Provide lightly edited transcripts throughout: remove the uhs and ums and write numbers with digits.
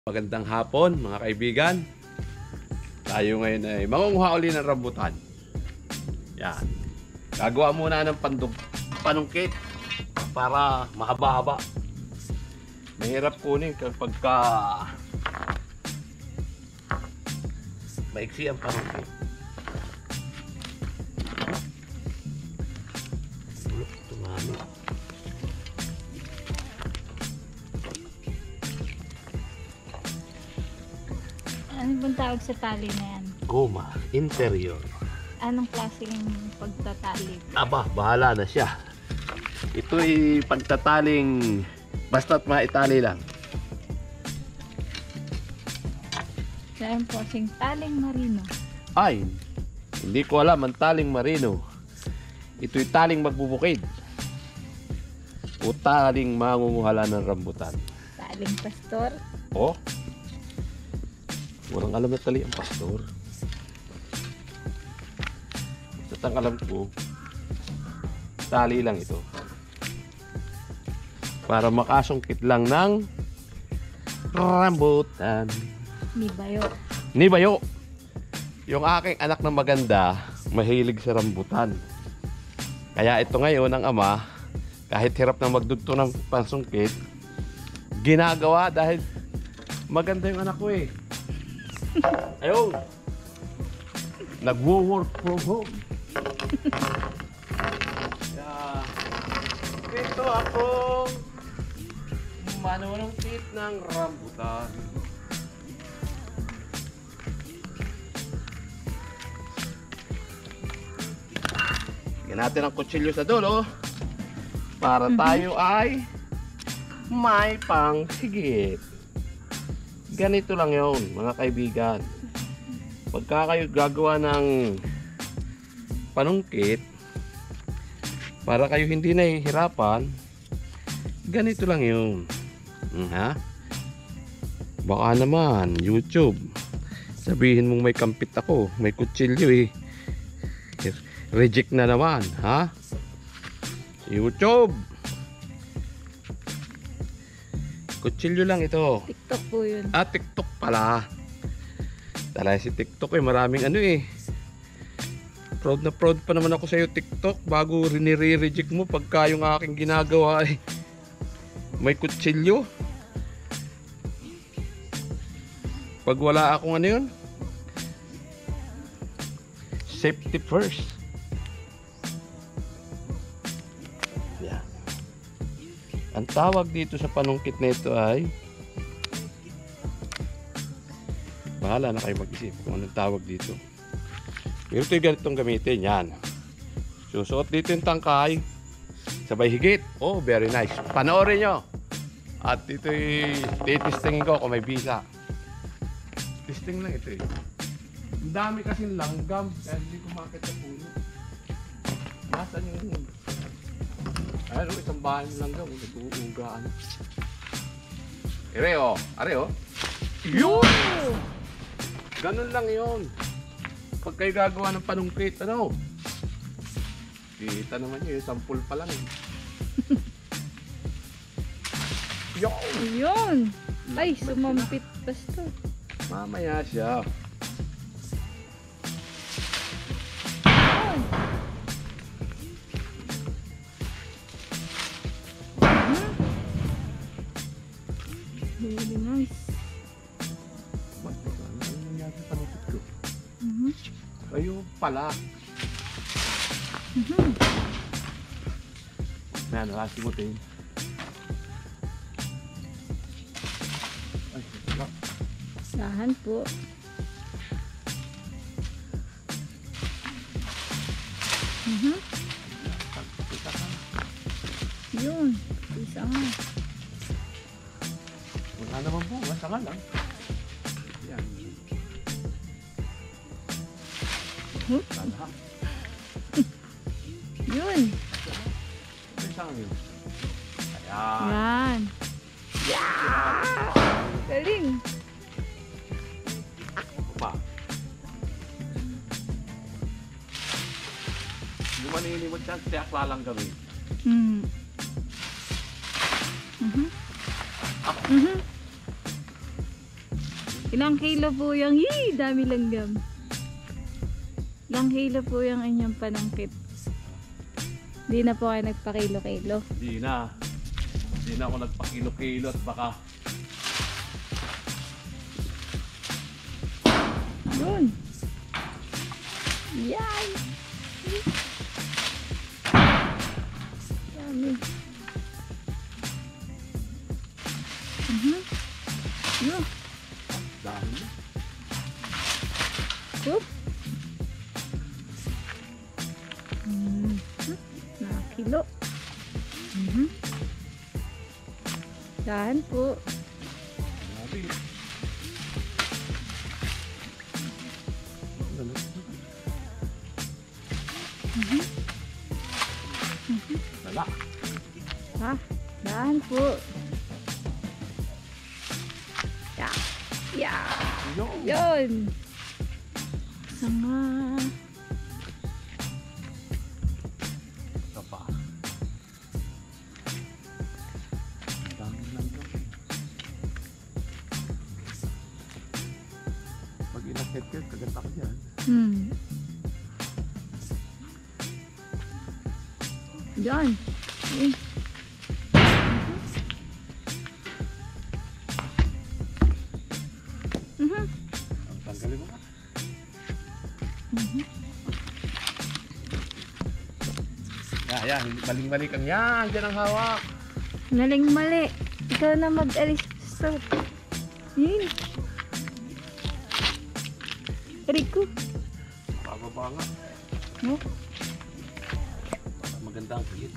Magandang hapon mga kaibigan. Tayo ngayon ay mangunguha uli ng rambutan. Yan. Gagawa muna ng panungkit para mahaba-haba. Mahirap kunin kapag maiksi ang panungkit. Tumalo. Ano bang tawag sa tali na yan? Goma, interior. Anong klaseng pagtatali? Aba, bahala na siya. Ito'y pagtataling basta't maitali lang. Saan po kasing taling marino? Ay, hindi ko alam ang taling marino. Ito'y taling magbubukid o taling mangunguhala ng rambutan. Taling pastor? Oh, walang alam na tali ang pastor. At ang alam ko, tali lang ito para makasungkit lang ng rambutan. Ni Bayo, yung aking anak na maganda, mahilig sa rambutan. Kaya ito ngayon ang ama, kahit hirap na magdugtong ng pansungkit, ginagawa dahil maganda yung anak ko eh. Ayun, nagwo-work from home. Ito akong manunungkit ng rambutan. Lagyan natin ang kutsilyo sa dulo para tayo ay may pangsigit. Ganito lang yun mga kaibigan. Pagka kayo gagawa ng panungkit para kayo hindi nahihirapan, ganito lang yun. Ha? Baka naman YouTube sabihin mong may kampit ako, may kutsilyo eh. Reject na naman, ha? YouTube. Kutsilyo lang ito. TikTok po yun. Ah, TikTok pala. Talay si TikTok eh, maraming ano eh. Proud na proud pa naman ako sa iyo TikTok bago rinire-reject mo pagka yung aking ginagawa eh may kutsilyo. Pag wala akong ano yun, safety first. Yan. Ang tawag dito sa panungkit na ito ay, bahala na kayo mag-isip kung anong tawag dito. Pero ito yung ganitong gamitin. Yan. Susuot dito yung tangkay. Sabay higit. Oh, very nice. Panoorin nyo. At ito yung titistingin ko kung may visa. Testing lang ito eh. Ang dami kasing langgam. Kaya hindi ko makita sa puno. Nasaan yung... Ayun, isang bahay ng langgam. Nag-uugaan. Are oh. Yun! Ganun lang yun. Pag kayo gagawa ng panungkit, ano? Kita naman yun, sample pa lang eh. Yun! Ay, sumampit pastor. Mamaya siya. Very nice. Ano nangyari sa panungkit ko? Kayo pala. Ayan, nalasi mo din. Ay, sarap. Sahan po. Yun. Isa nga. Wala naman po, basta nga lang. Yan. Tala. Yun. Isa nga yun. Ayan. Yan. Galing. Pa. Hindi manilimod siya, tiyak lalang gawin. Ilang kilo po yung, yee, dami langgam. Ilang kilo po yung inyong panangkit. Di na po kayo nagpa-kilo-kilo. Di na. Di na ako nagpa-kilo-kilo at baka Yun. Yan. Dami. Yun. dahil. Oop. Nakakilo. Dahan po. Grabe. Wala. Ha? Dahan po. Yeah. Yeah. Yun. Sanga. Ito pa. Ang dami lang ito. Pag inakit-kit, kaganda ko dyan. Yan. Eh. Ang tanggalin mo ka. Yan. Maling-mali kang yan. Diyan ang hawak. Naling mali. Ikaw na mag-alis. Stop. Yun. Rico. Pababa nga. No? Para maganda ang kit.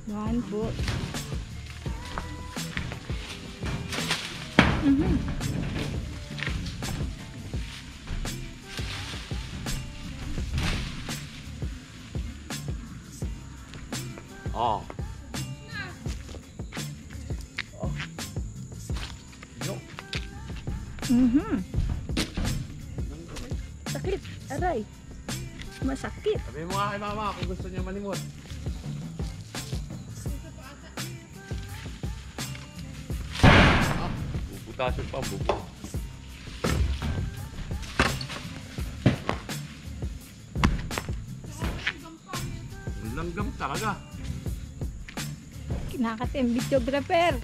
Yan po. Oh. Oh. Yo. Sakit. Aray. Masakit. Sabi mo nga kay mama kung gusto niya malimot. Bubutasin pa, bubu. Langgam talaga. Kinakatim. Videographer.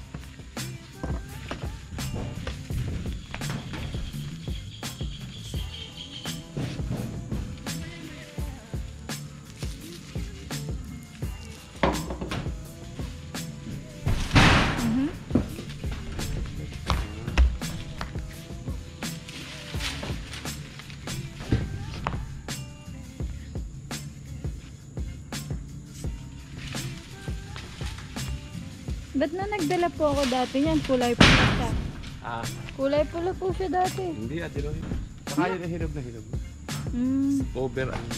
Ba't na nagdala po ako dati yan? Kulay pula siya. Ah, Kulay pula po siya dati. hindi at yun. Saka yun hinog na hinog. Over ano?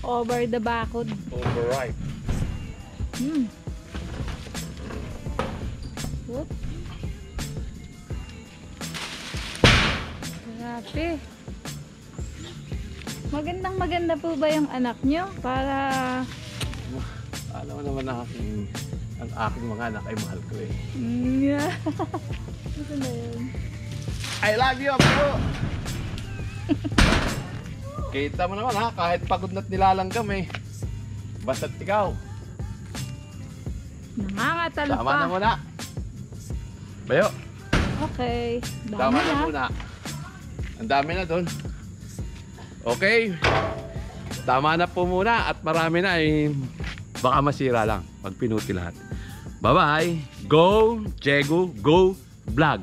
Over the bakod. Overripe. Whoop. Grabe. Magandang maganda po ba yung anak nyo? Para... Alam mo naman ang aking mga anak ay mahal ko eh. Yeah. Ito na yun. I love you, bro! Kita mo naman ha, kahit pagod na't nilalanggam eh. Basta't ikaw. Nangangatalo Tama pa. na muna. Bayo, Okay. tama Dami na na. muna. Ang dami na doon. Okay. Tama na po muna at marami na eh. Baka masira lang pag pinuti lahat. Bye-bye. Go, Jego, go, vlog.